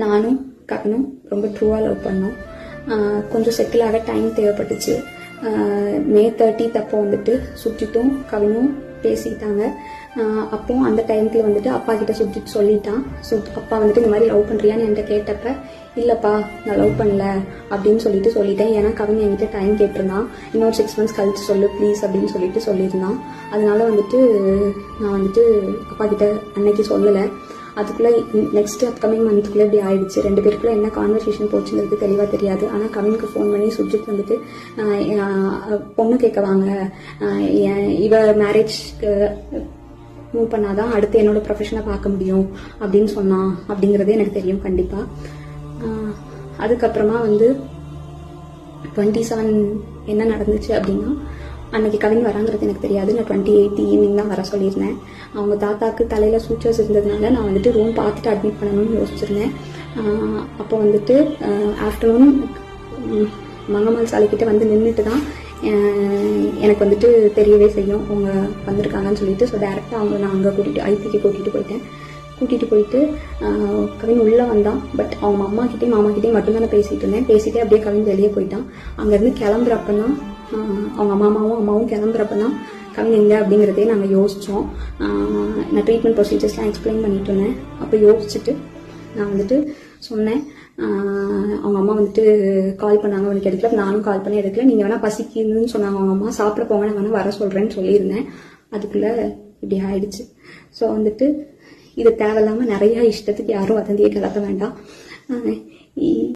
நானும் கவினும் ரொம்ப ட்ரூவாக லவ் பண்ணோம். கொஞ்சம் செட்டில் ஆக டைம் தேவைப்பட்டுச்சு. May 30 அப்போ வந்துட்டு சுற்றிட்டும் கவினும் பேசிக்கிட்டாங்க. அப்போ அந்த டைமுக்கு வந்துட்டு அப்பா கிட்ட சுற்றிட்டு சொல்லிட்டான். அப்பா வந்துட்டு இந்த மாதிரி லவ் பண்ணுறியான்னு என்கிட்ட கேட்டப்ப இல்லைப்பா நான் லவ் பண்ணல அப்படின்னு சொல்லிட்டேன். ஏன்னா கவின் என்கிட்ட டைம் கேட்டிருந்தான். இன்னொரு 6 months கழிச்சு சொல்லு ப்ளீஸ் அப்படின்னு சொல்லியிருந்தான். அதனால வந்துட்டு நான் வந்துட்டு அப்பா கிட்ட அன்னைக்கு சொல்லலை. அதுக்குள்ளே நெக்ஸ்ட் அப்கமிங் மந்த்துக்குள்ளே இப்படி ஆயிடுச்சு. 2 பேருக்குள்ளே என்ன கான்வர்சேஷன் போச்சுங்கிறது தெளிவாக தெரியாது. ஆனால் கவினுக்கு ஃபோன் பண்ணி சுஜித் வந்துட்டு பொண்ணு கேட்க வாங்க, இவ மேரேஜ்க்கு மூவ் பண்ணாதான் அடுத்து என்னோட ப்ரொஃபஷனை பார்க்க முடியும் அப்படின்னு சொன்னான். அப்படிங்கிறது எனக்கு தெரியும் கண்டிப்பாக. அதுக்கப்புறமா வந்து 27 என்ன நடந்துச்சு அப்படின்னா, அன்னைக்கு கவின் வராங்கிறது எனக்கு தெரியாது. நான் 28 ஈவினிங் தான் வர சொல்லியிருந்தேன். அவங்க தாத்தாக்கு தலையில் சூச்சர்ஸ் இருந்ததுனால நான் வந்துட்டு ரூம் பார்த்துட்டு அட்மிட் பண்ணணும்னு யோசிச்சிருந்தேன். அப்போ வந்துட்டு ஆஃப்டர்நூன் மங்கம்மாள் சாலைக்கிட்ட வந்து நின்றுட்டு தான் எனக்கு வந்துட்டு தெரியவே செய்யும் அவங்க வந்திருக்காங்கன்னு சொல்லிட்டு. ஸோ டேரெக்டாக அவங்க நான் அங்கே ஐபிக்கு கூட்டிகிட்டு போயிட்டு கவின் உள்ளே வந்தான். பட் அவங்க அம்மாக்கிட்டையும் மாமாக்கிட்டையும் மட்டும்தான் நான் பேசிகிட்டு இருந்தேன். பேசிகிட்டே அப்படியே கவின் வெளியே போயிட்டான். அங்கேருந்து கிளம்புறப்ப தான் அவங்க அம்மாவும் கிளம்புறப்ப தான் கவின் எங்கே அப்படிங்கிறதே நாங்கள் யோசித்தோம். நான் ட்ரீட்மெண்ட் ப்ரொசீஜர்ஸ்லாம் எக்ஸ்பிளைன் பண்ணிட்டு இருந்தேன். அப்போ யோசிச்சுட்டு நான் வந்துட்டு சொன்னேன். அவங்க அம்மா வந்துட்டு கால் பண்ணாங்க, உனக்கு எடுக்கல. நானும் கால் பண்ணி எடுக்கல. நீங்கள் வேணால் பசிக்குதுன்னு சொன்னாங்க அவங்க அம்மா, சாப்பிட போங்க நான் வேணால் வர சொல்கிறேன்னு சொல்லியிருந்தேன். அதுக்குள்ளே இப்படி ஆயிடுச்சு. ஸோ வந்துட்டு இது தேவையில்லாமல் நிறையா இஷ்டத்துக்கு யாரும் வதந்தியை கிளப்ப வேண்டாம்.